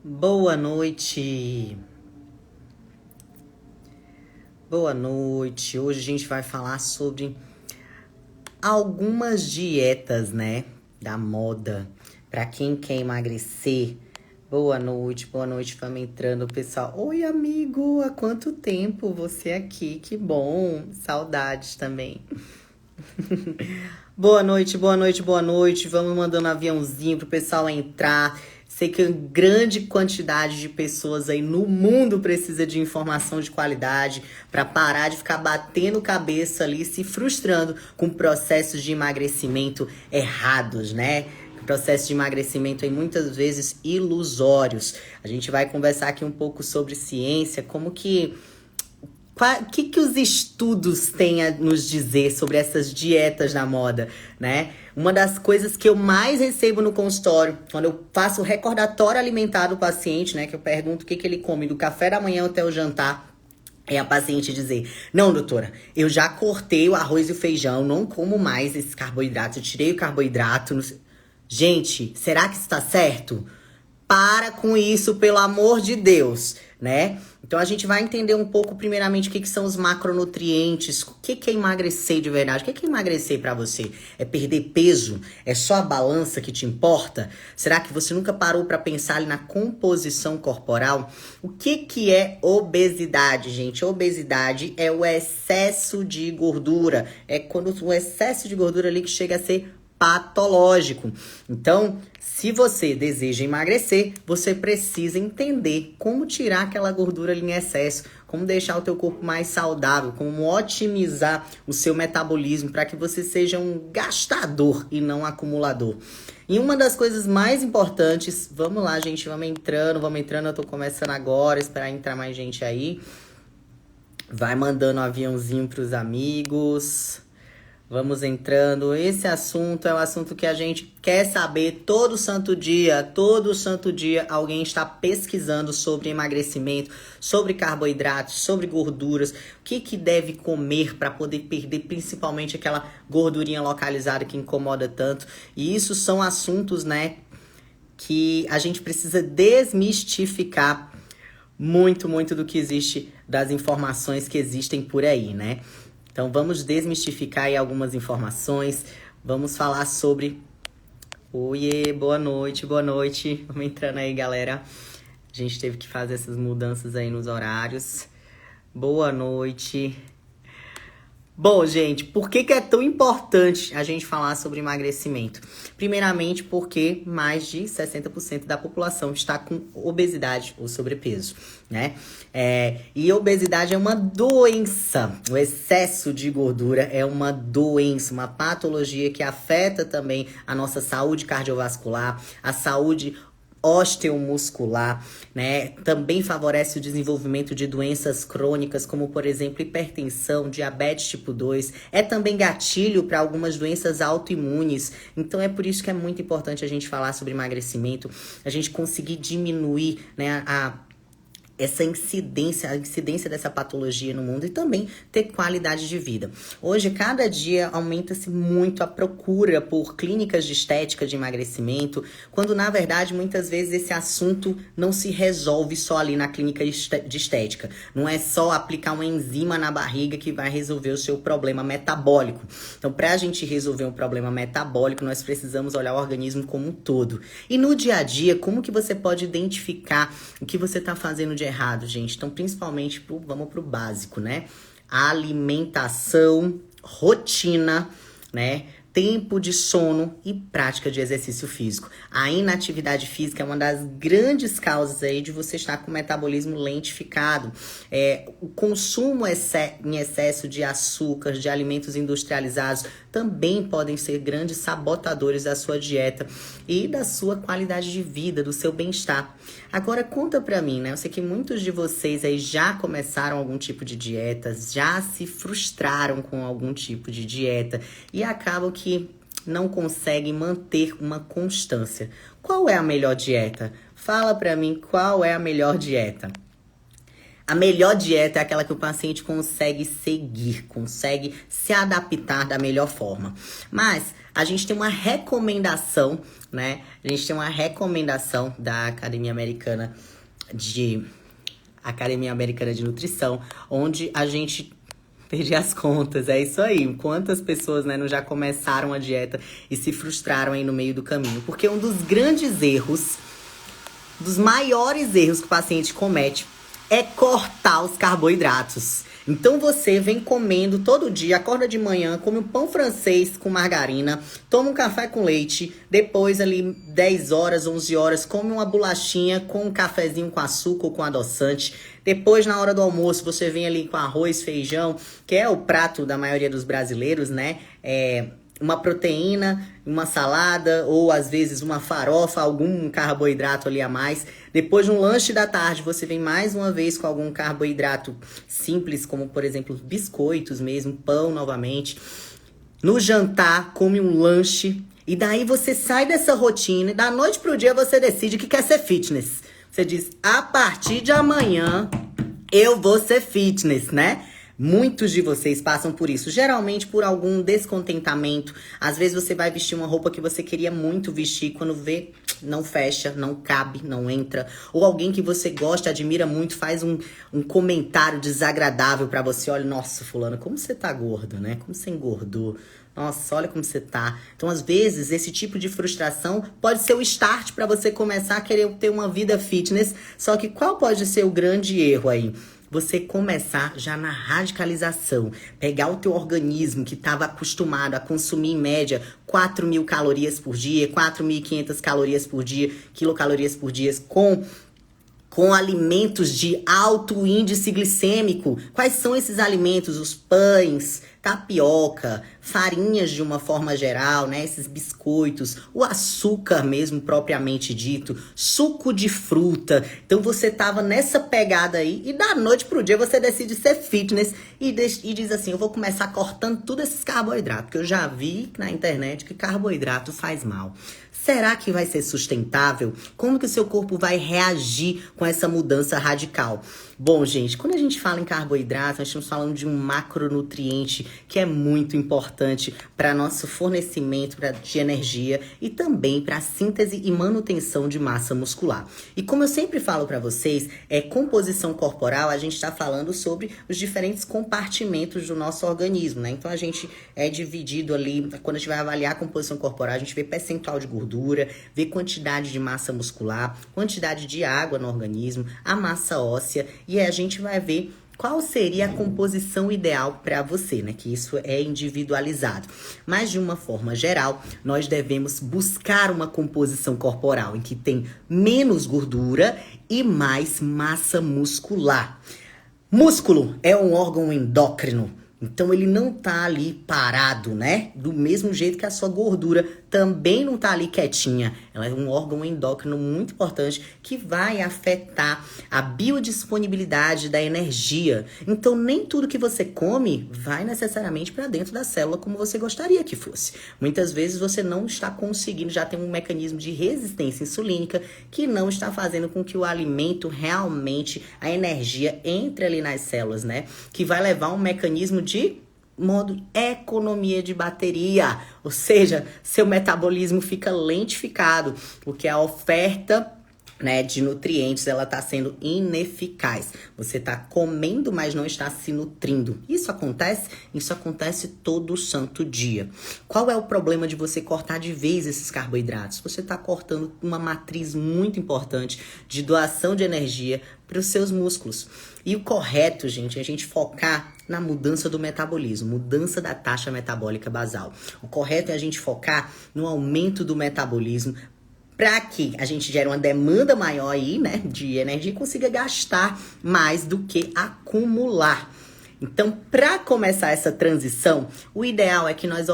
Boa noite. Boa noite. Hoje a gente vai falar sobre algumas dietas, né, da moda para quem quer emagrecer. Boa noite, vamos entrando, pessoal. Oi, amigo, há quanto tempo você aqui? Que bom. Saudades também. Boa noite, boa noite, boa noite. Vamos mandando aviãozinho pro pessoal entrar. Sei que grande quantidade de pessoas aí no mundo precisa de informação de qualidade para parar de ficar batendo cabeça ali, se frustrando com processos de emagrecimento errados, né? Processos de emagrecimento aí muitas vezes ilusórios. A gente vai conversar aqui um pouco sobre ciência, como que o que os estudos têm a nos dizer sobre essas dietas na moda, né? Uma das coisas que eu mais recebo no consultório, quando eu faço o recordatório alimentar do paciente, né? Que eu pergunto o que ele come do café da manhã até o jantar. É a paciente dizer, não, doutora, eu já cortei o arroz e o feijão, não como mais esses carboidratos, eu tirei o carboidrato. Gente, será que isso tá certo? Para com isso, pelo amor de Deus, né? Então a gente vai entender um pouco, primeiramente, o que são os macronutrientes, o que é emagrecer de verdade, o que é emagrecer pra você? É perder peso? É só a balança que te importa? Será que você nunca parou pra pensar ali na composição corporal? O que é obesidade, gente? Obesidade é o excesso de gordura, é quando o excesso de gordura ali que chega a ser patológico. Então, se você deseja emagrecer, você precisa entender como tirar aquela gordura ali em excesso, como deixar o teu corpo mais saudável, como otimizar o seu metabolismo para que você seja um gastador e não um acumulador. E uma das coisas mais importantes, vamos lá, gente, vamos entrando, eu tô começando agora, esperar entrar mais gente aí. Vai mandando um aviãozinho pros amigos. Vamos entrando. Esse assunto é um assunto que a gente quer saber todo santo dia. Todo santo dia alguém está pesquisando sobre emagrecimento, sobre carboidratos, sobre gorduras. O que deve comer para poder perder principalmente aquela gordurinha localizada que incomoda tanto. E isso são assuntos, né, que a gente precisa desmistificar muito do que existe, das informações que existem por aí, né? Então vamos desmistificar aí algumas informações, vamos falar sobre... Oiê, boa noite, vamos entrando aí, galera. A gente teve que fazer essas mudanças aí nos horários. Boa noite. Bom, gente, por que é tão importante a gente falar sobre emagrecimento? Primeiramente, porque mais de 60% da população está com obesidade ou sobrepeso, né? E obesidade é uma doença. O excesso de gordura é uma doença, uma patologia que afeta também a nossa saúde cardiovascular, a saúde osteomuscular, né? Também favorece o desenvolvimento de doenças crônicas, como, por exemplo, hipertensão, diabetes tipo 2. É também gatilho para algumas doenças autoimunes. Então, é por isso que é muito importante a gente falar sobre emagrecimento, a gente conseguir diminuir, né, a incidência dessa patologia no mundo e também ter qualidade de vida. Hoje, cada dia, aumenta-se muito a procura por clínicas de estética de emagrecimento, quando, na verdade, muitas vezes esse assunto não se resolve só ali na clínica de estética. Não é só aplicar uma enzima na barriga que vai resolver o seu problema metabólico. Então, para a gente resolver um problema metabólico, nós precisamos olhar o organismo como um todo. E no dia a dia, como que você pode identificar o que você está fazendo de errado, gente? Então, principalmente, vamos pro básico, né? Alimentação, rotina, né? Tempo de sono e prática de exercício físico. A inatividade física é uma das grandes causas aí de você estar com o metabolismo lentificado. O consumo em excesso de açúcar, de alimentos industrializados, também podem ser grandes sabotadores da sua dieta e da sua qualidade de vida, do seu bem-estar. Agora, conta pra mim, né? Eu sei que muitos de vocês aí já começaram algum tipo de dieta, já se frustraram com algum tipo de dieta e acabam que não conseguem manter uma constância. Qual é a melhor dieta? Fala pra mim qual é a melhor dieta. A melhor dieta é aquela que o paciente consegue seguir, consegue se adaptar da melhor forma. Mas a gente tem uma recomendação, né? A gente tem uma recomendação da Academia Americana de Nutrição, onde a gente perdi as contas, é isso aí. Quantas pessoas, né, não já começaram a dieta e se frustraram aí no meio do caminho? Porque um dos grandes erros, dos maiores erros que o paciente comete é cortar os carboidratos. Então você vem comendo todo dia, acorda de manhã, come um pão francês com margarina, toma um café com leite, depois ali 10 horas, 11 horas, come uma bolachinha com um cafezinho com açúcar ou com adoçante. Depois, na hora do almoço, você vem ali com arroz, feijão, que é o prato da maioria dos brasileiros, né? Uma proteína, uma salada ou às vezes uma farofa, algum carboidrato ali a mais. Depois, no lanche da tarde, você vem mais uma vez com algum carboidrato simples, como por exemplo biscoitos mesmo, pão novamente. No jantar, come um lanche e daí você sai dessa rotina e da noite pro dia você decide que quer ser fitness. Você diz, a partir de amanhã eu vou ser fitness, né? Muitos de vocês passam por isso, geralmente por algum descontentamento. Às vezes você vai vestir uma roupa que você queria muito vestir, quando vê, não fecha, não cabe, não entra. Ou alguém que você gosta, admira muito, faz um comentário desagradável pra você. Olha, nossa, fulano, como você tá gordo, né? Como você engordou. Nossa, olha como você tá. Então, às vezes, esse tipo de frustração pode ser o start pra você começar a querer ter uma vida fitness. Só que qual pode ser o grande erro aí? Você começar já na radicalização, pegar o teu organismo que estava acostumado a consumir em média 4.000 calorias por dia, 4.500 calorias por dia, quilocalorias por dia, com alimentos de alto índice glicêmico. Quais são esses alimentos? Os pães, tapioca, farinhas de uma forma geral, né? Esses biscoitos, o açúcar mesmo propriamente dito, suco de fruta. Então você tava nessa pegada aí e da noite pro dia você decide ser fitness e diz assim, eu vou começar cortando tudo esses carboidratos, que eu já vi na internet que carboidrato faz mal. Será que vai ser sustentável? Como que o seu corpo vai reagir com essa mudança radical? Bom, gente, quando a gente fala em carboidrato, nós estamos falando de um macronutriente que é muito importante para nosso fornecimento de energia e também para a síntese e manutenção de massa muscular. E como eu sempre falo para vocês, composição corporal, a gente está falando sobre os diferentes compartimentos do nosso organismo, né? Então a gente é dividido ali, quando a gente vai avaliar a composição corporal, a gente vê percentual de gordura, vê quantidade de massa muscular, quantidade de água no organismo, a massa óssea, e aí a gente vai ver qual seria a composição ideal para você, né? Que isso é individualizado. Mas, de uma forma geral, nós devemos buscar uma composição corporal em que tem menos gordura e mais massa muscular. Músculo é um órgão endócrino. Então, ele não tá ali parado, né? Do mesmo jeito que a sua gordura também não tá ali quietinha. Ela é um órgão endócrino muito importante que vai afetar a biodisponibilidade da energia. Então, nem tudo que você come vai necessariamente para dentro da célula como você gostaria que fosse. Muitas vezes você não está conseguindo, já tem um mecanismo de resistência insulínica que não está fazendo com que o alimento realmente, a energia entre ali nas células, né? Que vai levar um mecanismo de modo economia de bateria, ou seja, seu metabolismo fica lentificado, porque a oferta, né, de nutrientes, ela tá sendo ineficaz. Você tá comendo, mas não está se nutrindo. Isso acontece todo santo dia. Qual é o problema de você cortar de vez esses carboidratos? Você tá cortando uma matriz muito importante de doação de energia para os seus músculos. E o correto, gente, é a gente focar na mudança do metabolismo, mudança da taxa metabólica basal. O correto é a gente focar no aumento do metabolismo para que a gente gere uma demanda maior aí, né, de energia e consiga gastar mais do que acumular. Então, para começar essa transição, o ideal é que nós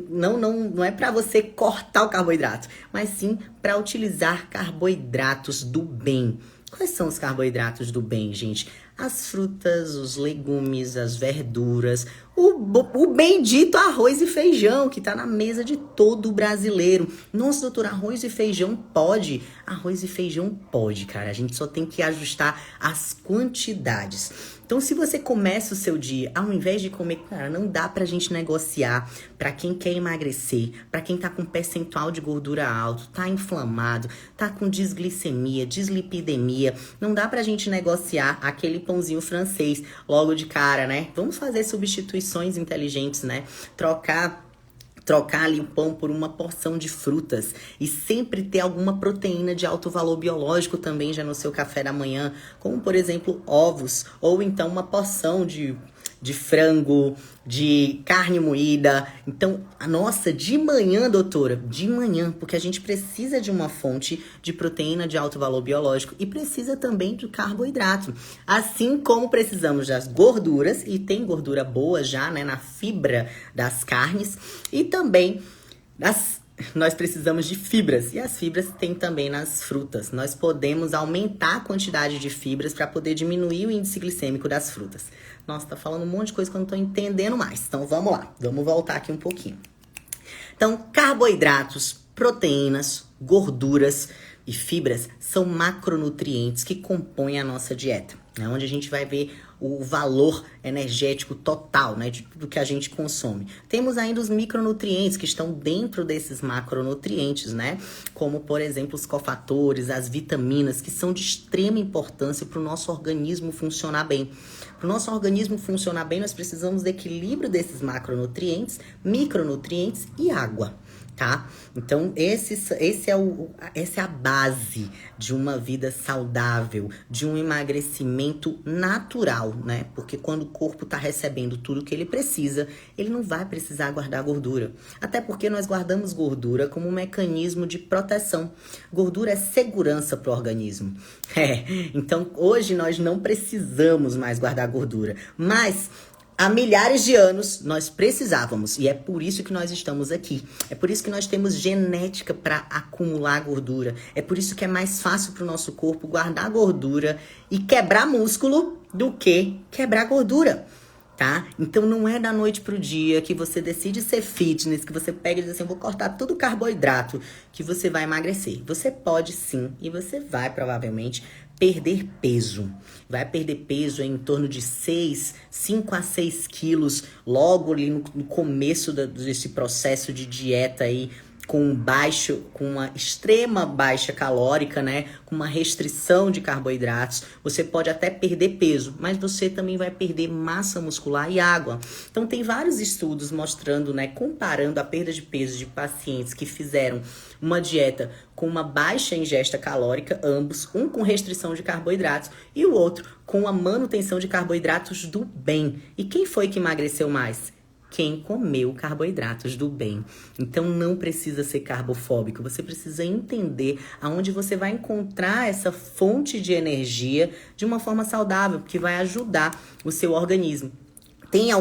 não é para você cortar o carboidrato, mas sim para utilizar carboidratos do bem. Quais são os carboidratos do bem, gente? As frutas, os legumes, as verduras, o bendito arroz e feijão que tá na mesa de todo brasileiro. Nossa, doutor, arroz e feijão pode? Arroz e feijão pode, cara. A gente só tem que ajustar as quantidades. Então, se você começa o seu dia, ao invés de comer, cara, não dá pra gente negociar pra quem quer emagrecer, pra quem tá com percentual de gordura alto, tá inflamado, tá com desglicemia, dislipidemia. Não dá pra gente negociar aquele pãozinho francês logo de cara, né? Vamos fazer substituições inteligentes, né? Trocar ali o pão por uma porção de frutas e sempre ter alguma proteína de alto valor biológico também já no seu café da manhã, como por exemplo ovos, ou então uma porção de frango, de carne moída. Então, nossa, de manhã, doutora, de manhã, porque a gente precisa de uma fonte de proteína de alto valor biológico e precisa também de carboidrato. Assim como precisamos das gorduras, e tem gordura boa já, né, na fibra das carnes, e também nós precisamos de fibras, e as fibras tem também nas frutas. Nós podemos aumentar a quantidade de fibras para poder diminuir o índice glicêmico das frutas. Nossa, tá falando um monte de coisa que eu não tô entendendo mais. Então vamos lá, vamos voltar aqui um pouquinho. Então, carboidratos, proteínas, gorduras e fibras são macronutrientes que compõem a nossa dieta, né? Onde a gente vai ver o valor energético total, né, de tudo que a gente consome. Temos ainda os micronutrientes que estão dentro desses macronutrientes, né? Como, por exemplo, os cofatores, as vitaminas, que são de extrema importância para o nosso organismo funcionar bem. Para o nosso organismo funcionar bem, nós precisamos do equilíbrio desses macronutrientes, micronutrientes e água. Tá? Então, essa é a base de uma vida saudável, de um emagrecimento natural, né? Porque quando o corpo tá recebendo tudo que ele precisa, ele não vai precisar guardar gordura. Até porque nós guardamos gordura como um mecanismo de proteção. Gordura é segurança para o organismo. Então, hoje nós não precisamos mais guardar gordura, mas há milhares de anos nós precisávamos, e é por isso que nós estamos aqui. É por isso que nós temos genética para acumular gordura. É por isso que é mais fácil para o nosso corpo guardar gordura e quebrar músculo do que quebrar gordura, tá? Então não é da noite pro dia que você decide ser fitness, que você pega e diz assim, vou cortar todo o carboidrato, que você vai emagrecer. Você pode sim, e você vai provavelmente perder peso. Vai perder peso em torno de 5 a 6 quilos logo ali no começo desse processo de dieta aí, com uma extrema baixa calórica, né? Com uma restrição de carboidratos. Você pode até perder peso, mas você também vai perder massa muscular e água. Então tem vários estudos mostrando, né? Comparando a perda de peso de pacientes que fizeram uma dieta com uma baixa ingesta calórica, ambos, um com restrição de carboidratos e o outro com a manutenção de carboidratos do bem. E quem foi que emagreceu mais? Quem comeu carboidratos do bem. Então não precisa ser carbofóbico, você precisa entender aonde você vai encontrar essa fonte de energia de uma forma saudável, que vai ajudar o seu organismo. Tem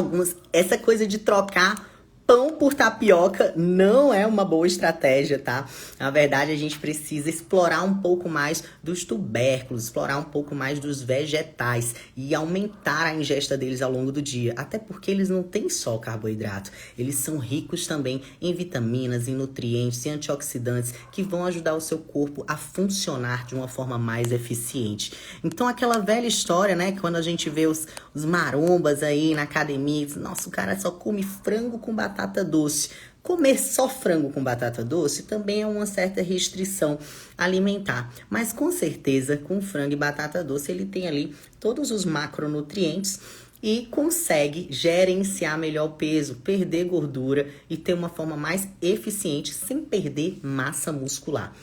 essa coisa de trocar pão por tapioca não é uma boa estratégia, tá? Na verdade, a gente precisa explorar um pouco mais dos tubérculos, explorar um pouco mais dos vegetais e aumentar a ingesta deles ao longo do dia. Até porque eles não têm só carboidrato, eles são ricos também em vitaminas, em nutrientes, em antioxidantes que vão ajudar o seu corpo a funcionar de uma forma mais eficiente. Então, aquela velha história, né? Quando a gente vê os marombas aí na academia, nossa, o cara só come frango com batata doce. Comer só frango com batata doce também é uma certa restrição alimentar. Mas com certeza, com frango e batata doce, ele tem ali todos os macronutrientes e consegue gerenciar melhor o peso, perder gordura e ter uma forma mais eficiente sem perder massa muscular.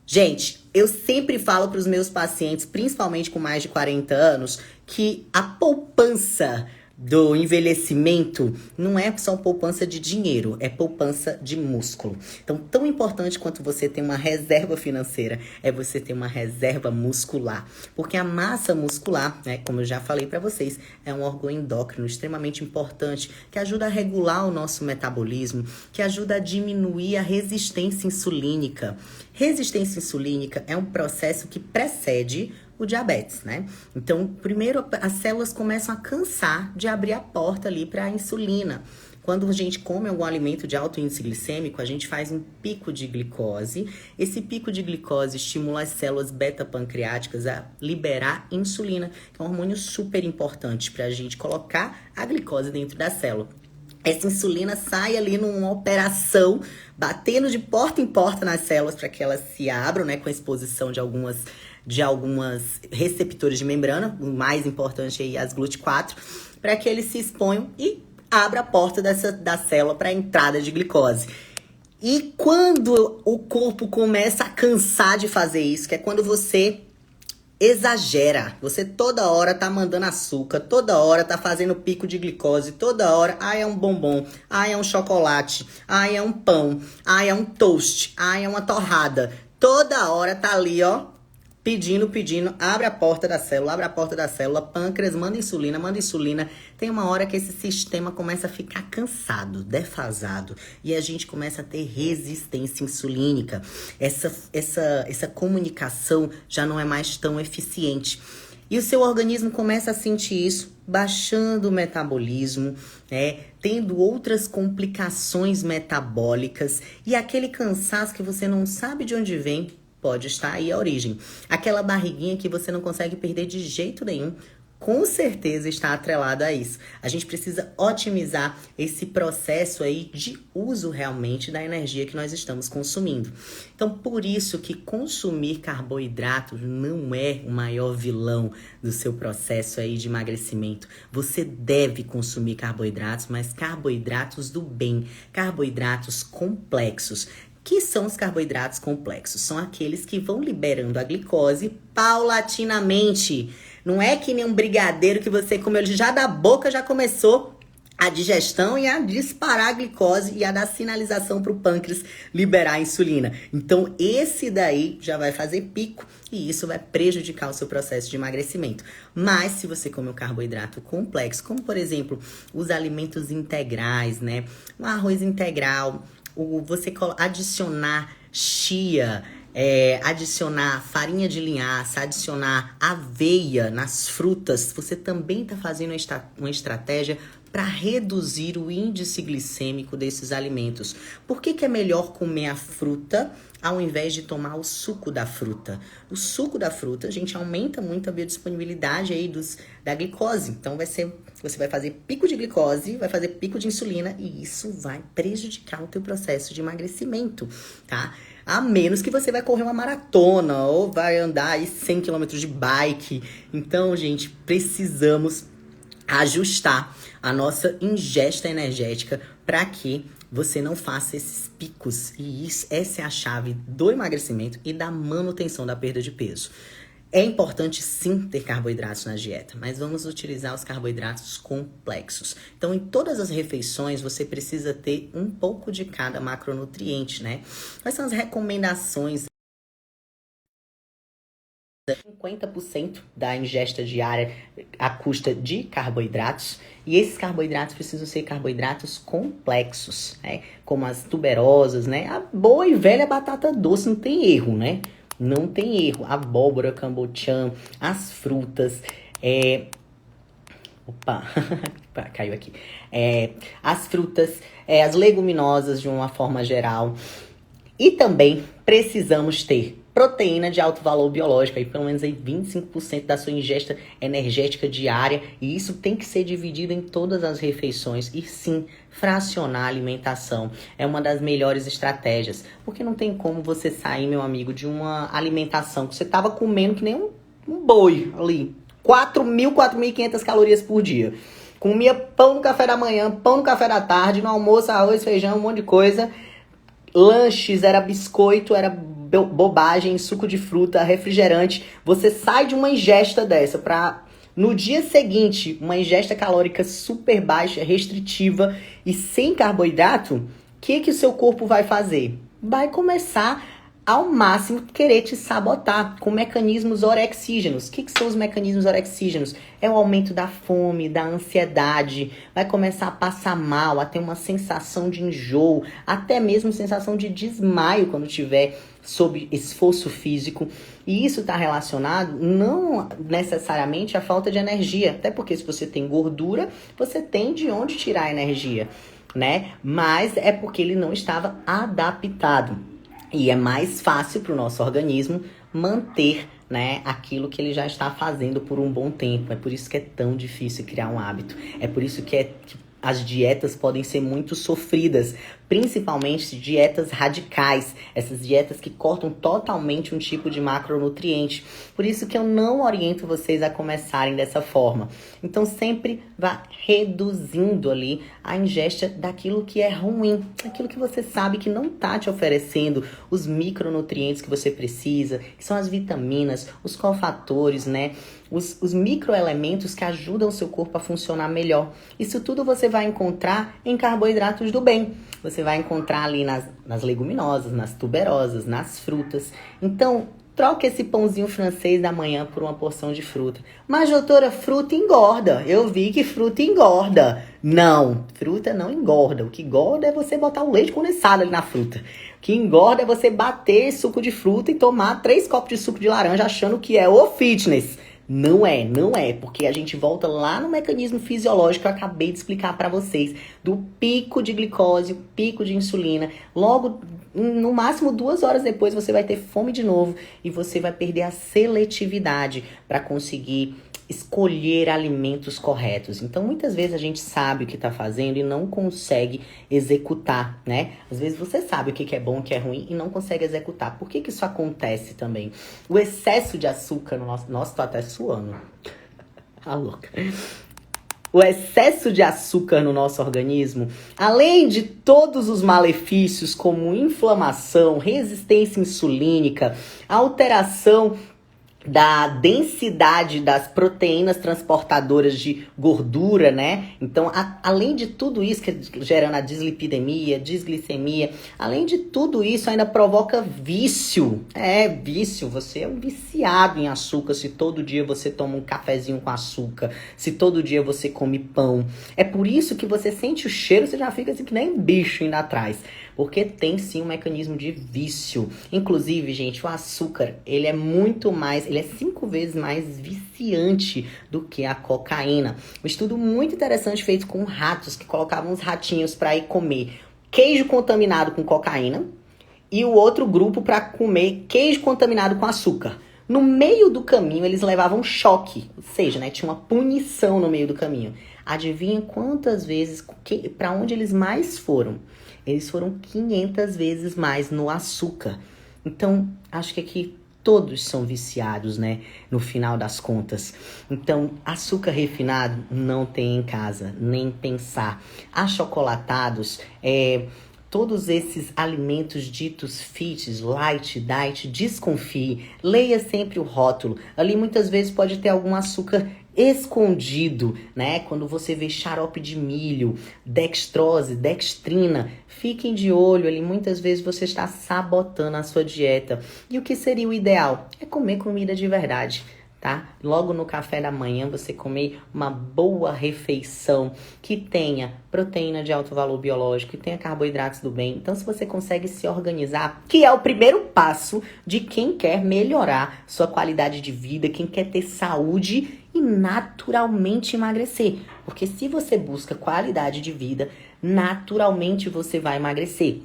Gente, eu sempre falo para os meus pacientes, principalmente com mais de 40 anos, que a poupança do envelhecimento não é só poupança de dinheiro, é poupança de músculo. Então, tão importante quanto você ter uma reserva financeira é você ter uma reserva muscular. Porque a massa muscular, né, como eu já falei para vocês, é um órgão endócrino extremamente importante que ajuda a regular o nosso metabolismo, que ajuda a diminuir a resistência insulínica. Resistência insulínica é um processo que precede o diabetes, né? Então, primeiro as células começam a cansar de abrir a porta ali para a insulina. Quando a gente come algum alimento de alto índice glicêmico, a gente faz um pico de glicose. Esse pico de glicose estimula as células beta-pancreáticas a liberar insulina, que é um hormônio super importante para a gente colocar a glicose dentro da célula. Essa insulina sai ali numa operação, batendo de porta em porta nas células para que elas se abram, né, com a exposição de algumas receptores de membrana, o mais importante aí as GLUT4, para que eles se exponham e abra a porta da célula para a entrada de glicose. E quando o corpo começa a cansar de fazer isso, que é quando você exagera, você toda hora tá mandando açúcar, toda hora tá fazendo pico de glicose, toda hora, é um bombom, é um chocolate, é um pão, é um toast, é uma torrada. Toda hora tá ali, ó, pedindo, abre a porta da célula, pâncreas, manda insulina. Tem uma hora que esse sistema começa a ficar cansado, defasado, e a gente começa a ter resistência insulínica. Essa comunicação já não é mais tão eficiente. E o seu organismo começa a sentir isso, baixando o metabolismo, tendo outras complicações metabólicas, e aquele cansaço que você não sabe de onde vem, pode estar aí a origem. Aquela barriguinha que você não consegue perder de jeito nenhum, com certeza está atrelada a isso. A gente precisa otimizar esse processo aí de uso realmente da energia que nós estamos consumindo. Então, por isso que consumir carboidratos não é o maior vilão do seu processo aí de emagrecimento. Você deve consumir carboidratos, mas carboidratos do bem, carboidratos complexos. Que são os carboidratos complexos? São aqueles que vão liberando a glicose paulatinamente. Não é que nem um brigadeiro que você comeu já da boca, já começou a digestão e a disparar a glicose e a dar sinalização para o pâncreas liberar a insulina. Então, esse daí já vai fazer pico e isso vai prejudicar o seu processo de emagrecimento. Mas, se você comer um carboidrato complexo, como, por exemplo, os alimentos integrais, né? Um arroz integral, você adicionar chia, adicionar farinha de linhaça, adicionar aveia nas frutas, você também está fazendo uma estratégia para reduzir o índice glicêmico desses alimentos. Por que é melhor comer a fruta ao invés de tomar o suco da fruta? O suco da fruta, a gente aumenta muito a biodisponibilidade aí da glicose. Então você vai fazer pico de glicose, vai fazer pico de insulina e isso vai prejudicar o teu processo de emagrecimento, tá? A menos que você vai correr uma maratona ou vai andar aí 100 km de bike. Então, gente, precisamos ajustar a nossa ingesta energética para que você não faça esses picos. E essa é a chave do emagrecimento e da manutenção da perda de peso. É importante sim ter carboidratos na dieta, mas vamos utilizar os carboidratos complexos. Então, em todas as refeições, você precisa ter um pouco de cada macronutriente, né? Quais são as recomendações? 50% da ingesta diária à custa de carboidratos. E esses carboidratos precisam ser carboidratos complexos, né? Como as tuberosas, né? A boa e velha batata doce, não tem erro, né? Não tem erro. Abóbora, cambotiã, as frutas, Opa, caiu aqui. As frutas, as leguminosas de uma forma geral. E também precisamos ter proteína de alto valor biológico, aí pelo menos aí 25% da sua ingesta energética diária, e isso tem que ser dividido em todas as refeições, e sim, fracionar a alimentação é uma das melhores estratégias, porque não tem como você sair, meu amigo, de uma alimentação que você estava comendo que nem um boi ali, 4.500 calorias por dia, comia pão no café da manhã, pão no café da tarde, no almoço, arroz, feijão, um monte de coisa, lanches, era biscoito, era bobagem, suco de fruta, refrigerante. Você sai de uma ingesta dessa para no dia seguinte, uma ingesta calórica super baixa, restritiva e sem carboidrato, o que o seu corpo vai fazer? Vai começar ao máximo querer te sabotar com mecanismos orexígenos. O que são os mecanismos orexígenos? É o aumento da fome, da ansiedade, vai começar a passar mal, a ter uma sensação de enjoo, até mesmo sensação de desmaio quando tiver sob esforço físico. E isso está relacionado não necessariamente à falta de energia, até porque se você tem gordura, você tem de onde tirar energia, né? Mas é porque ele não estava adaptado. E é mais fácil para o nosso organismo manter, né, aquilo que ele já está fazendo por um bom tempo. É por isso que é tão difícil criar um hábito. É por isso que as dietas podem ser muito sofridas, principalmente dietas radicais, essas dietas que cortam totalmente um tipo de macronutriente. Por isso que eu não oriento vocês a começarem dessa forma. Então sempre vá reduzindo ali a ingesta daquilo que é ruim, aquilo que você sabe que não está te oferecendo os micronutrientes que você precisa, que são as vitaminas, os cofatores, né? Os microelementos que ajudam o seu corpo a funcionar melhor. Isso tudo você vai encontrar em carboidratos do bem. Você vai encontrar ali nas leguminosas, nas tuberosas, nas frutas. Então, troque esse pãozinho francês da manhã por uma porção de fruta. Mas, doutora, fruta engorda. Eu vi que fruta engorda. Não, fruta não engorda. O que engorda é você botar o leite condensado ali na fruta. O que engorda é você bater suco de fruta e tomar 3 copos de suco de laranja achando que é o fitness. Não é, porque a gente volta lá no mecanismo fisiológico que eu acabei de explicar para vocês, do pico de glicose, pico de insulina. Logo, no máximo 2 horas depois, você vai ter fome de novo e você vai perder a seletividade para conseguir escolher alimentos corretos. Então, muitas vezes a gente sabe o que está fazendo e não consegue executar, né? Às vezes você sabe o que é bom, o que é ruim e não consegue executar. Por que isso acontece também? O excesso de açúcar no nosso tô até suando. A louca. O excesso de açúcar no nosso organismo, além de todos os malefícios como inflamação, resistência insulínica, alteração da densidade das proteínas transportadoras de gordura, né? Então, além de tudo isso, que gerando a dislipidemia, desglicemia, além de tudo isso, ainda provoca vício. Vício. Você é um viciado em açúcar se todo dia você toma um cafezinho com açúcar, se todo dia você come pão. É por isso que você sente o cheiro, você já fica assim que nem bicho indo atrás. Porque tem sim um mecanismo de vício. Inclusive, gente, o açúcar, ele é 5 vezes mais viciante do que a cocaína. Um estudo muito interessante feito com ratos, que colocavam os ratinhos para ir comer queijo contaminado com cocaína e o outro grupo para comer queijo contaminado com açúcar. No meio do caminho, eles levavam choque, ou seja, né, tinha uma punição no meio do caminho. Adivinha quantas vezes, para onde eles mais foram? Eles foram 500 vezes mais no açúcar. Então, acho que aqui todos são viciados, né? No final das contas. Então, açúcar refinado não tem em casa, nem pensar. Achocolatados, todos esses alimentos ditos fits, light, diet, desconfie. Leia sempre o rótulo. Ali muitas vezes pode ter algum açúcar escondido, né? Quando você vê xarope de milho, dextrose, dextrina, fiquem de olho ali. Muitas vezes você está sabotando a sua dieta. E o que seria o ideal? É comer comida de verdade, tá? Logo no café da manhã você comer uma boa refeição que tenha proteína de alto valor biológico, que tenha carboidratos do bem. Então, se você consegue se organizar, que é o primeiro passo de quem quer melhorar sua qualidade de vida, quem quer ter saúde e naturalmente emagrecer. Porque se você busca qualidade de vida, naturalmente você vai emagrecer.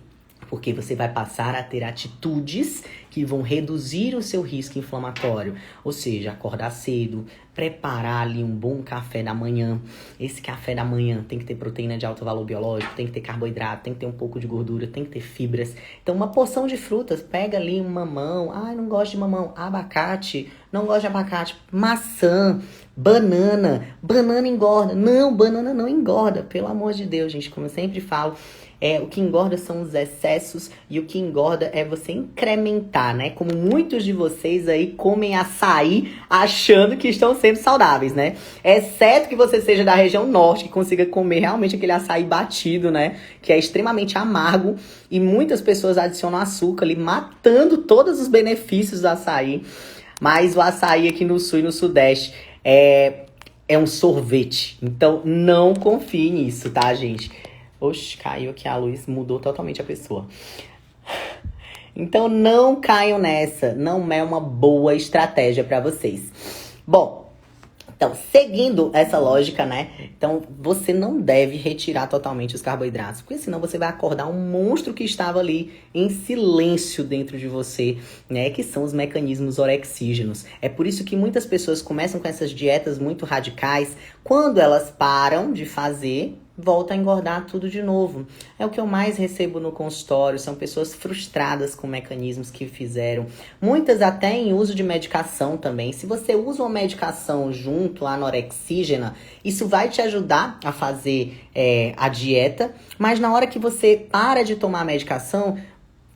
Porque você vai passar a ter atitudes que vão reduzir o seu risco inflamatório. Ou seja, acordar cedo, preparar ali um bom café da manhã. Esse café da manhã tem que ter proteína de alto valor biológico, tem que ter carboidrato, tem que ter um pouco de gordura, tem que ter fibras. Então, uma porção de frutas, pega ali um mamão. Ai, não gosto de mamão. Abacate, não gosto de abacate. Maçã, banana. Banana engorda. Não, banana não engorda. Pelo amor de Deus, gente, como eu sempre falo, O que engorda são os excessos e o que engorda é você incrementar, né? Como muitos de vocês aí comem açaí achando que estão sendo saudáveis, né? Exceto que você seja da região norte, que consiga comer realmente aquele açaí batido, né? Que é extremamente amargo e muitas pessoas adicionam açúcar ali, matando todos os benefícios do açaí. Mas o açaí aqui no sul e no sudeste é um sorvete. Então não confie nisso, tá, gente? Oxe, caiu aqui a luz, mudou totalmente a pessoa. Então não caiam nessa, não é uma boa estratégia para vocês. Bom, então, seguindo essa lógica, né? Então, você não deve retirar totalmente os carboidratos, porque senão você vai acordar um monstro que estava ali em silêncio dentro de você, né? Que são os mecanismos orexígenos. É por isso que muitas pessoas começam com essas dietas muito radicais. Quando elas param de fazer, volta a engordar tudo de novo. É o que eu mais recebo no consultório, são pessoas frustradas com mecanismos que fizeram. Muitas até em uso de medicação também. Se você usa uma medicação junto à anorexígena, isso vai te ajudar a fazer a dieta, mas na hora que você para de tomar a medicação,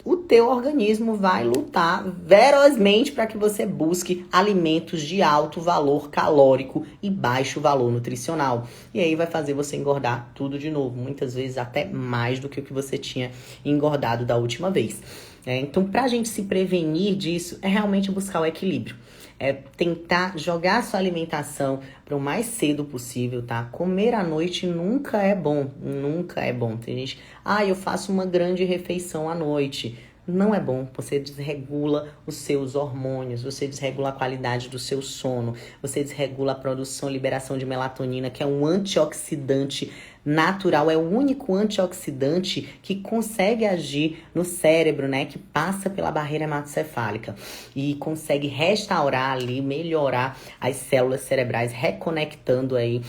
o teu organismo vai lutar ferozmente para que você busque alimentos de alto valor calórico e baixo valor nutricional. E aí vai fazer você engordar tudo de novo, muitas vezes até mais do que o que você tinha engordado da última vez. Então, para a gente se prevenir disso, é realmente buscar o equilíbrio. É tentar jogar a sua alimentação para o mais cedo possível, tá? Comer à noite nunca é bom, nunca é bom. Tem gente, eu faço uma grande refeição à noite. Não é bom, você desregula os seus hormônios, você desregula a qualidade do seu sono, você desregula a produção e liberação de melatonina, que é um antioxidante natural, é o único antioxidante que consegue agir no cérebro, né? Que passa pela barreira hematocefálica e consegue restaurar ali, melhorar as células cerebrais, reconectando aí,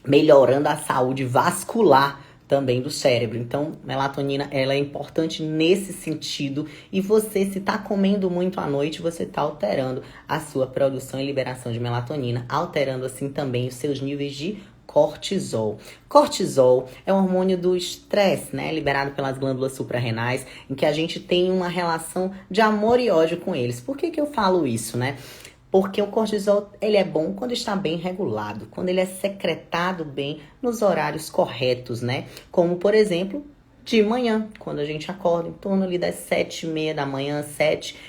melhorando a saúde vascular também do cérebro. Então, melatonina, ela é importante nesse sentido. E você, se tá comendo muito à noite, você tá alterando a sua produção e liberação de melatonina, alterando assim também os seus níveis de cortisol. Cortisol é um hormônio do estresse, né? Liberado pelas glândulas suprarrenais, em que a gente tem uma relação de amor e ódio com eles. Por que eu falo isso, né? Porque o cortisol, ele é bom quando está bem regulado, quando ele é secretado bem nos horários corretos, né? Como, por exemplo, de manhã, quando a gente acorda em torno ali das 7h30 da manhã,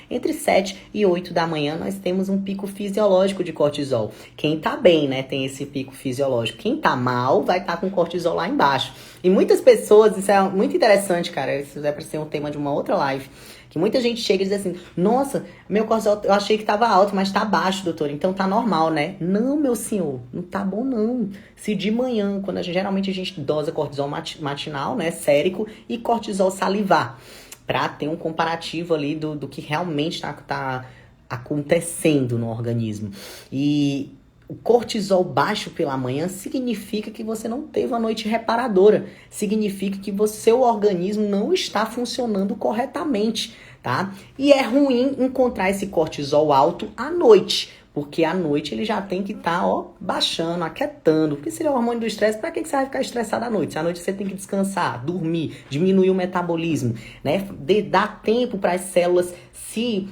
entre 7 e 8 da manhã, nós temos um pico fisiológico de cortisol. Quem tá bem, né, tem esse pico fisiológico. Quem tá mal vai estar com cortisol lá embaixo. E muitas pessoas, isso é muito interessante, cara, isso vai ser um tema de uma outra live, que muita gente chega e diz assim, nossa, meu cortisol, eu achei que tava alto, mas tá baixo, doutor, então tá normal, né? Não, meu senhor, não tá bom não. Se de manhã, quando geralmente a gente dosa cortisol matinal, né, sérico, e cortisol salivar, pra ter um comparativo ali do que realmente tá acontecendo no organismo. E o cortisol baixo pela manhã significa que você não teve uma noite reparadora. Significa que seu organismo não está funcionando corretamente, tá? E é ruim encontrar esse cortisol alto à noite. Porque à noite ele já tem que estar, baixando, aquietando. Porque se ele é o hormônio do estresse, pra que você vai ficar estressado à noite? À noite você tem que descansar, dormir, diminuir o metabolismo, né? Dar tempo para as células se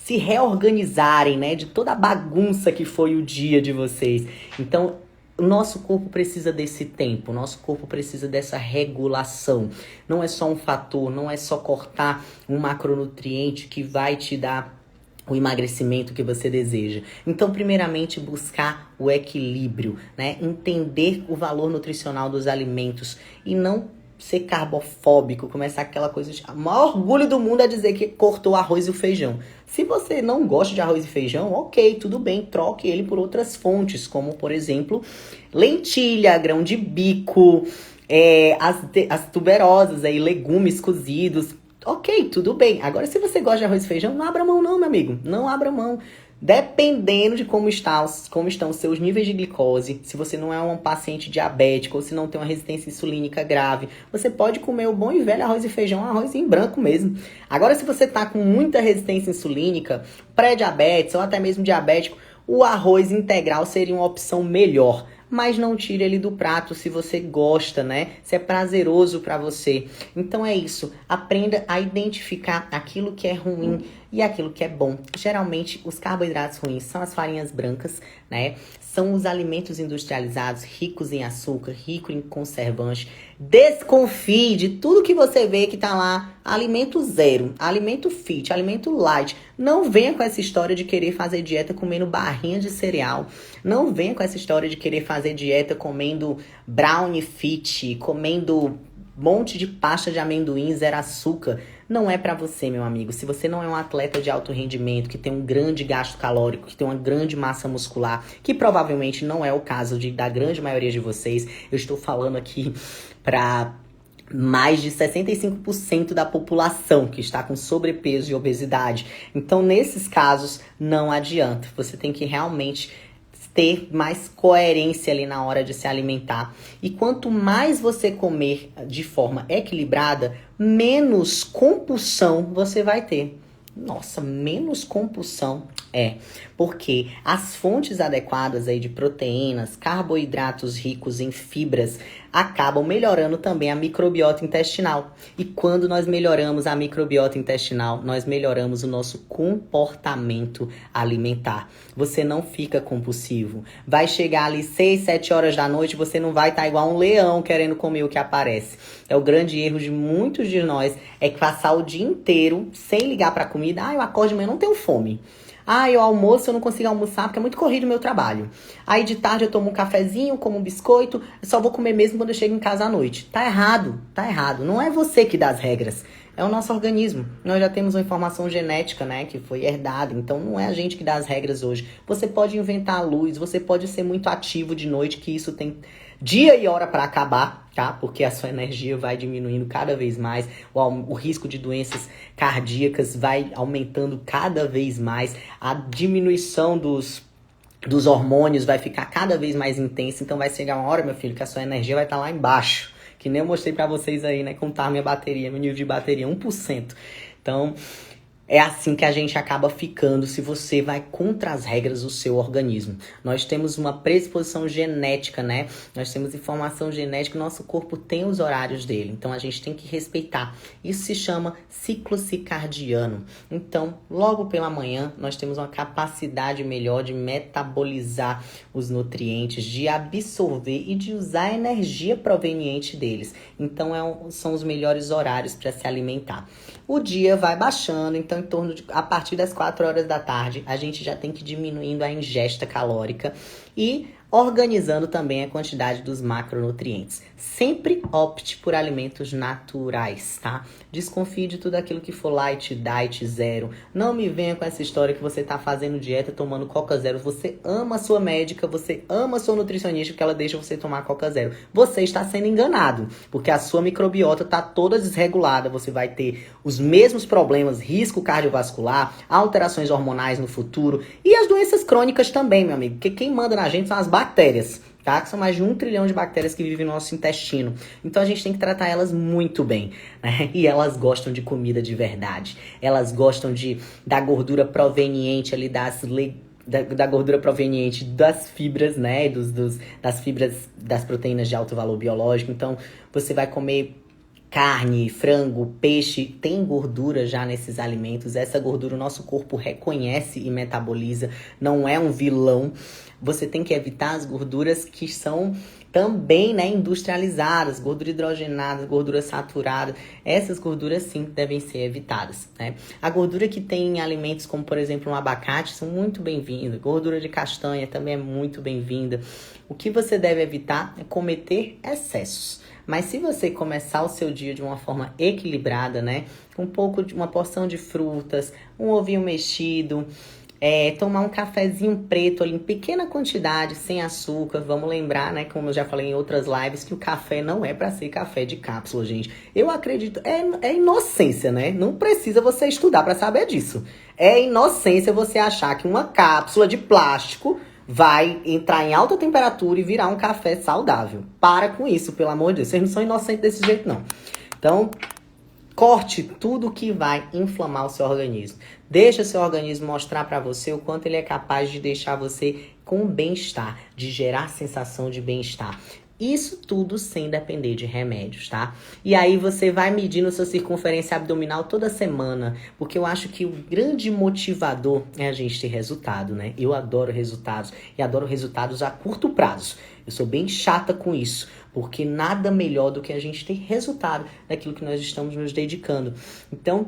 reorganizarem, né? De toda a bagunça que foi o dia de vocês. Então, o nosso corpo precisa desse tempo, o nosso corpo precisa dessa regulação. Não é só um fator, não é só cortar um macronutriente que vai te dar o emagrecimento que você deseja. Então, primeiramente, buscar o equilíbrio, né? Entender o valor nutricional dos alimentos e não ser carbofóbico, começar aquela coisa de... O maior orgulho do mundo é dizer que cortou o arroz e o feijão. Se você não gosta de arroz e feijão, ok, tudo bem, troque ele por outras fontes, como, por exemplo, lentilha, grão de bico, as tuberosas, aí, legumes cozidos. Ok, tudo bem. Agora, se você gosta de arroz e feijão, não abra mão não, meu amigo. Não abra mão. Dependendo de como estão os seus níveis de glicose, se você não é um paciente diabético ou se não tem uma resistência insulínica grave, você pode comer o bom e velho arroz e feijão, arroz em branco mesmo. Agora, se você tá com muita resistência insulínica, pré-diabetes ou até mesmo diabético, o arroz integral seria uma opção melhor. mas não tire ele do prato se você gosta, né? Se é prazeroso para você. Então é isso, aprenda a identificar aquilo que é ruim e aquilo que é bom. Geralmente, os carboidratos ruins são as farinhas brancas, né? São os alimentos industrializados, ricos em açúcar, ricos em conservante. Desconfie de tudo que você vê que tá lá, alimento zero, alimento fit, alimento light. Não venha com essa história de querer fazer dieta comendo barrinha de cereal. Não venha com essa história de querer fazer dieta comendo brownie fit, comendo monte de pasta de amendoim, zero açúcar. Não é pra você, meu amigo. Se você não é um atleta de alto rendimento, que tem um grande gasto calórico, que tem uma grande massa muscular, que provavelmente não é o caso da grande maioria de vocês, eu estou falando aqui pra mais de 65% da população que está com sobrepeso e obesidade. Então, nesses casos, não adianta. Você tem que realmente ter mais coerência ali na hora de se alimentar. E quanto mais você comer de forma equilibrada, menos compulsão você vai ter. Nossa, menos compulsão. Porque as fontes adequadas aí de proteínas, carboidratos ricos em fibras, acabam melhorando também a microbiota intestinal. E quando nós melhoramos a microbiota intestinal, nós melhoramos o nosso comportamento alimentar. Você não fica compulsivo. Vai chegar ali 6, 7 horas da noite, você não vai estar igual um leão querendo comer o que aparece. É o grande erro de muitos de nós, é passar o dia inteiro sem ligar para a comida. Eu acordo de manhã, não tenho fome. Eu almoço, eu não consigo almoçar porque é muito corrido o meu trabalho. Aí de tarde eu tomo um cafezinho, como um biscoito, só vou comer mesmo quando eu chego em casa à noite. Tá errado, tá errado. Não é você que dá as regras, é o nosso organismo. Nós já temos uma informação genética, né, que foi herdada, então não é a gente que dá as regras hoje. Você pode inventar a luz, você pode ser muito ativo de noite, que isso tem dia e hora para acabar, tá? Porque a sua energia vai diminuindo cada vez mais, o risco de doenças cardíacas vai aumentando cada vez mais, a diminuição dos hormônios vai ficar cada vez mais intensa, então vai chegar uma hora, meu filho, que a sua energia vai estar lá embaixo, que nem eu mostrei pra vocês aí, né, como tá minha bateria, meu nível de bateria, 1%. Então, é assim que a gente acaba ficando se você vai contra as regras do seu organismo. Nós temos uma predisposição genética, né? Nós temos informação genética, nosso corpo tem os horários dele. Então, a gente tem que respeitar. Isso se chama ciclo circadiano. Então, logo pela manhã, nós temos uma capacidade melhor de metabolizar os nutrientes, de absorver e de usar a energia proveniente deles. Então, são os melhores horários para se alimentar. O dia vai baixando, então a partir das 4 horas da tarde, a gente já tem que ir diminuindo a ingesta calórica e organizando também a quantidade dos macronutrientes. Sempre opte por alimentos naturais, tá? Desconfie de tudo aquilo que for light, diet, zero. Não me venha com essa história que você tá fazendo dieta tomando Coca Zero. Você ama a sua médica, você ama a sua nutricionista porque ela deixa você tomar Coca Zero. Você está sendo enganado, porque a sua microbiota tá toda desregulada. Você vai ter os mesmos problemas, risco cardiovascular, alterações hormonais no futuro e as doenças crônicas também, meu amigo. Porque quem manda na gente são as bactérias, tá? Que são mais de 1 trilhão de bactérias que vivem no nosso intestino. Então a gente tem que tratar elas muito bem, né? E elas gostam de comida de verdade. Elas gostam da gordura proveniente ali da gordura proveniente das fibras, né? Das fibras das proteínas de alto valor biológico. Então você vai comer carne, frango, peixe, tem gordura já nesses alimentos. Essa gordura o nosso corpo reconhece e metaboliza, não é um vilão. Você tem que evitar as gorduras que são também, né, industrializadas, gordura hidrogenada, gordura saturada. Essas gorduras, sim, devem ser evitadas, né? A gordura que tem em alimentos como, por exemplo, um abacate, são muito bem-vindas. Gordura de castanha também é muito bem-vinda. O que você deve evitar é cometer excessos. Mas se você começar o seu dia de uma forma equilibrada, né? Com uma porção de frutas, um ovinho mexido, tomar um cafezinho preto ali em pequena quantidade, sem açúcar. Vamos lembrar, né? Como eu já falei em outras lives, que o café não é para ser café de cápsula, gente. Eu acredito, é inocência, né? Não precisa você estudar para saber disso. É inocência você achar que uma cápsula de plástico vai entrar em alta temperatura e virar um café saudável. Para com isso, pelo amor de Deus. Vocês não são inocentes desse jeito, não. Então, Corte tudo que vai inflamar o seu organismo. Deixa seu organismo mostrar para você o quanto ele é capaz de deixar você com bem-estar, de gerar sensação de bem-estar. Isso tudo sem depender de remédios, tá? E aí você vai medindo sua circunferência abdominal toda semana, porque eu acho que o grande motivador é a gente ter resultado, né? Eu adoro resultados e adoro resultados a curto prazo. Eu sou bem chata com isso, porque nada melhor do que a gente ter resultado daquilo que nós estamos nos dedicando. Então,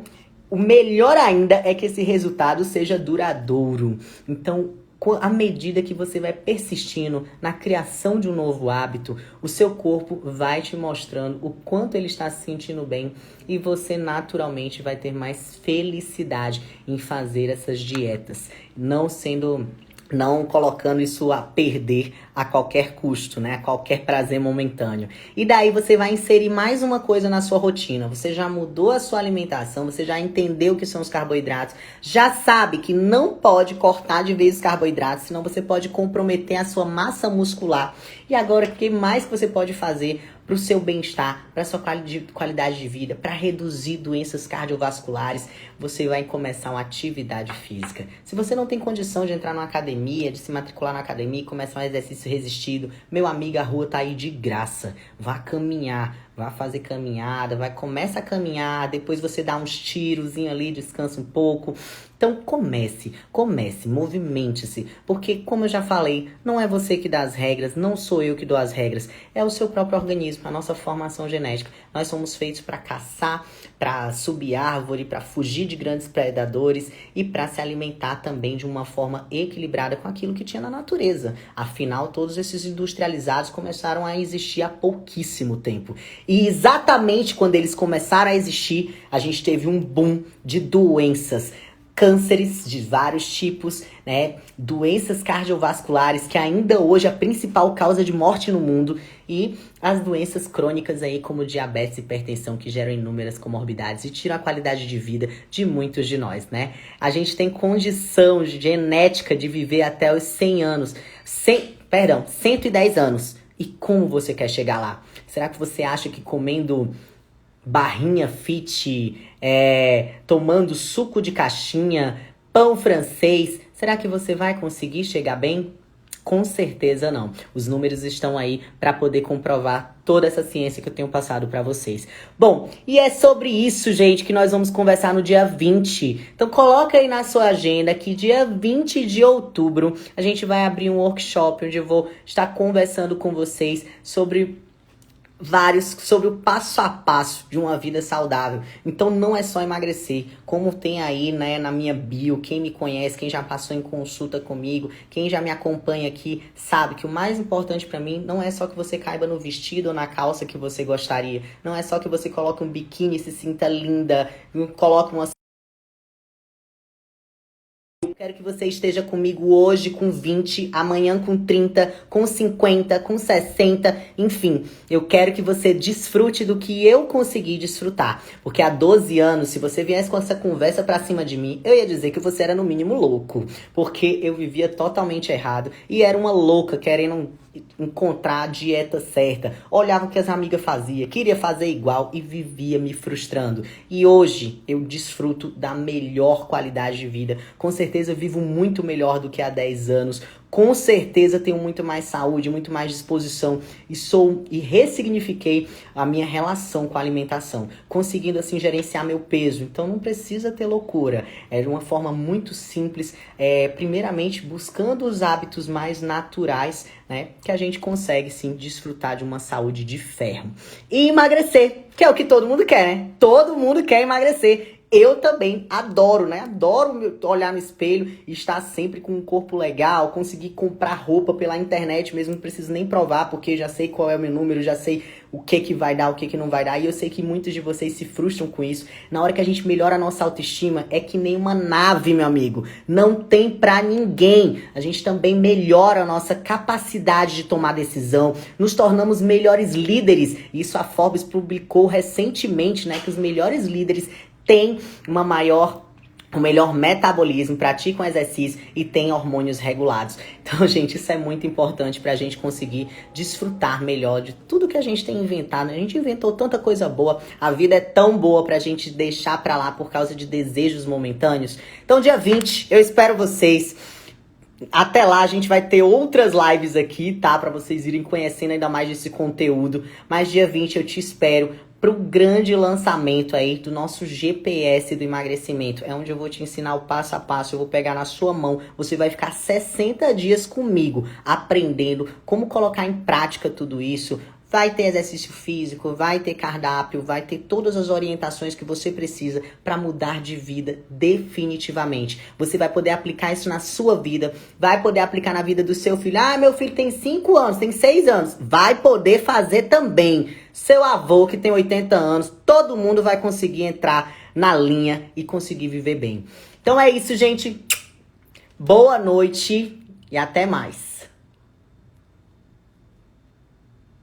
o melhor ainda é que esse resultado seja duradouro. Então, à medida que você vai persistindo na criação de um novo hábito, o seu corpo vai te mostrando o quanto ele está se sentindo bem e você naturalmente vai ter mais felicidade em fazer essas dietas, não colocando isso a perder a qualquer custo, né? A qualquer prazer momentâneo. E daí você vai inserir mais uma coisa na sua rotina. Você já mudou a sua alimentação, você já entendeu o que são os carboidratos, já sabe que não pode cortar de vez os carboidratos, senão você pode comprometer a sua massa muscular. E agora, o que mais que você pode fazer para o seu bem-estar, para a sua qualidade de vida, para reduzir doenças cardiovasculares? Você vai começar uma atividade física. Se você não tem condição de entrar numa academia, de se matricular na academia e começar um exercício resistido, meu amigo, a rua tá aí de graça. Vá caminhar, vá fazer caminhada, começa a caminhar, depois você dá uns tirozinhos ali, descansa um pouco. Então comece, movimente-se, porque como eu já falei, não é você que dá as regras, não sou eu que dou as regras, é o seu próprio organismo, a nossa formação genética. Nós somos feitos para caçar, para subir árvore, para fugir de grandes predadores e para se alimentar também de uma forma equilibrada com aquilo que tinha na natureza. Afinal, todos esses industrializados começaram a existir há pouquíssimo tempo. E exatamente quando eles começaram a existir, a gente teve um boom de doenças, cânceres de vários tipos, né? Doenças cardiovasculares, que ainda hoje é a principal causa de morte no mundo, e as doenças crônicas aí, como diabetes e hipertensão, que geram inúmeras comorbidades e tiram a qualidade de vida de muitos de nós, né? A gente tem condição genética de viver até os 100 anos, 110 anos. E como você quer chegar lá? Será que você acha que comendo barrinha fit, tomando suco de caixinha, pão francês, será que você vai conseguir chegar bem? Com certeza não. Os números estão aí para poder comprovar toda essa ciência que eu tenho passado para vocês. Bom, e é sobre isso, gente, que nós vamos conversar no dia 20. Então coloca aí na sua agenda que dia 20 de outubro a gente vai abrir um workshop onde eu vou estar conversando com vocês sobre o passo a passo de uma vida saudável. Então não é só emagrecer, como tem aí, né, na minha bio, quem me conhece, quem já passou em consulta comigo, quem já me acompanha aqui, sabe que o mais importante pra mim não é só que você caiba no vestido ou na calça que você gostaria, não é só que você coloque um biquíni e se sinta linda, coloque uma... Eu quero que você esteja comigo hoje com 20, amanhã com 30, com 50, com 60, enfim. Eu quero que você desfrute do que eu consegui desfrutar. Porque há 12 anos, se você viesse com essa conversa pra cima de mim, eu ia dizer que você era no mínimo louco. Porque eu vivia totalmente errado e era uma louca querendo encontrar a dieta certa. Olhava o que as amigas faziam, queria fazer igual e vivia me frustrando. E hoje eu desfruto da melhor qualidade de vida. Com certeza eu vivo muito melhor do que há 10 anos. Com certeza tenho muito mais saúde, muito mais disposição e ressignifiquei a minha relação com a alimentação, conseguindo assim gerenciar meu peso. Então não precisa ter loucura, é de uma forma muito simples, primeiramente buscando os hábitos mais naturais, né, que a gente consegue sim desfrutar de uma saúde de ferro. E emagrecer, que é o que todo mundo quer, né? Todo mundo quer emagrecer. Eu também adoro, né? Adoro olhar no espelho e estar sempre com um corpo legal, conseguir comprar roupa pela internet mesmo, não preciso nem provar, porque já sei qual é o meu número, já sei o que vai dar, o que não vai dar. E eu sei que muitos de vocês se frustram com isso. Na hora que a gente melhora a nossa autoestima, é que nem uma nave, meu amigo. Não tem pra ninguém. A gente também melhora a nossa capacidade de tomar decisão, nos tornamos melhores líderes. Isso a Forbes publicou recentemente, né? Que os melhores líderes tem uma maior o melhor metabolismo, praticam exercício e têm hormônios regulados. Então, gente, isso é muito importante pra gente conseguir desfrutar melhor de tudo que a gente tem inventado. A gente inventou tanta coisa boa, a vida é tão boa pra gente deixar pra lá por causa de desejos momentâneos. Então, dia 20, eu espero vocês. Até lá, a gente vai ter outras lives aqui, tá? Pra vocês irem conhecendo ainda mais desse conteúdo. Mas dia 20 eu te espero pro grande lançamento aí do nosso GPS do emagrecimento. É onde eu vou te ensinar o passo a passo, eu vou pegar na sua mão. Você vai ficar 60 dias comigo, aprendendo como colocar em prática tudo isso. Vai ter exercício físico, vai ter cardápio, vai ter todas as orientações que você precisa para mudar de vida definitivamente. Você vai poder aplicar isso na sua vida, vai poder aplicar na vida do seu filho. Ah, meu filho tem 5 anos, tem 6 anos. Vai poder fazer também. Seu avô que tem 80 anos, todo mundo vai conseguir entrar na linha e conseguir viver bem. Então é isso, gente. Boa noite e até mais.